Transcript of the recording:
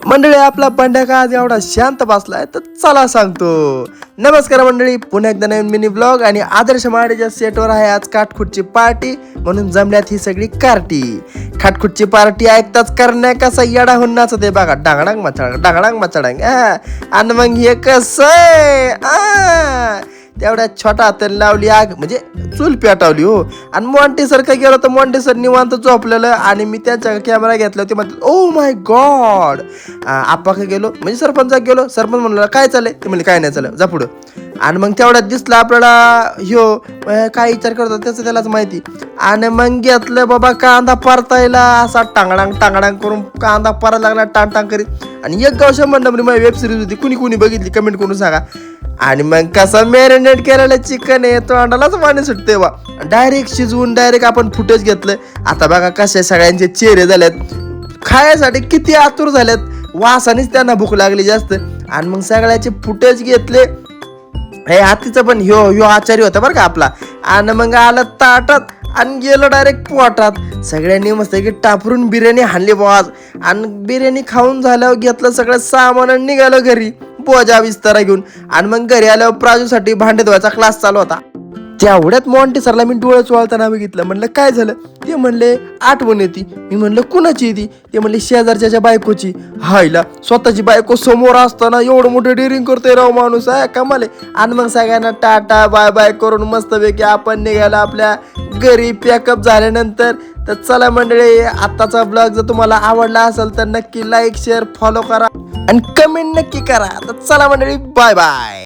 मंडळी आपला बंड्या का आज एवढा शांत बसलाय तर चला सांगतो. नमस्कार मंडळी, पुन्हा एकदा नवीन मिनी ब्लॉग आणि आदर्श महाडीच्या सेटवर आहे आज काटखुटची पार्टी, म्हणून जमल्यात ही सगळी कार्टी. खाटखुटची पार्टी ऐकताच करण्या कसा येडा होऊन नाचते बघा, डांगडांग मचाडांग आणि मग हे कसं तेवढ्या छोटा हाताने लावली आग, म्हणजे चूल पेटवली हो. आणि मॉन्टी सर काय गेलो तर मॉन्टी सर निवांत झोपलेलं आणि मी त्यांच्या कॅमेरा घेतला. ते म्हणतात ओ माय गॉड. आप्पा काय गेलो म्हणजे सरपंच गेलो. सरपंच म्हणलं काय चाललंय, ते म्हणले काय नाही चाललं, जा पुढं. आणि मग तेवढ्यात दिसला आपल्याला ह्यो काय विचार करतो त्याचं त्यालाच माहिती. आणि मग घेतलं बाबा कांदा परतायला, असा टांगडांग करून कांदा परत लागला टांग करीत. आणि एक गाव 100 नंबर माझी वेब सिरीज होती, कुणी बघितली कमेंट करून सांगा. आणि मग कसं मॅरिनेट केलेलं चिकन आहे, तोंडालाच पाणी सुटते बा. डायरेक्ट शिजवून डायरेक्ट आपण फुटेज घेतलं. आता बघा कसे सगळ्यांचे चेहरे झालेत, खायसाठी किती आतुर झालेत, वासानेच त्यांना भूक लागली जास्त. आणि मग सगळ्याचे फुटेज घेतले. हे हातीचं पण ह्यो आचार्य होता बरं का आपला. आणि मग आलं ताटात आणि गेलो डायरेक्ट पोटात. सगळ्यांनी मस्त की टापरून बिर्याणी हाणली बॉज. आणि बिर्याणी खाऊन झाल्यावर घेतलं सगळं सामान आणि निघालो घरी बोजा विस्तारा घेऊन. आणि मग घरी आल्यावर प्राजूसाठी भांडे धुवायचा क्लास चालू होता. तेवढ्यात मॉन्टी सरला मी डोळे चोळताना बघितलं. म्हणलं काय झालं, ते म्हणले आठवण येते. मी म्हणलं कुणाची येते, ते म्हणले शेजारच्या बायकोची. हायला स्वतःची बायको समोर असताना एवढं मोठं डेअरिंग करतोय राव माणूस, आहे कमाले. आणि मग सगळ्यांना टाटा बाय बाय करून मस्तपैकी आपण निघाला आपल्या घरी पॅकअप झाल्यानंतर. तर चला मंडळी, आत्ताचा ब्लॉग जर तुम्हाला आवडला असेल तर नक्की लाईक शेअर फॉलो करा आणि कमेंट नक्की करा. तर चला मंडळी, बाय बाय.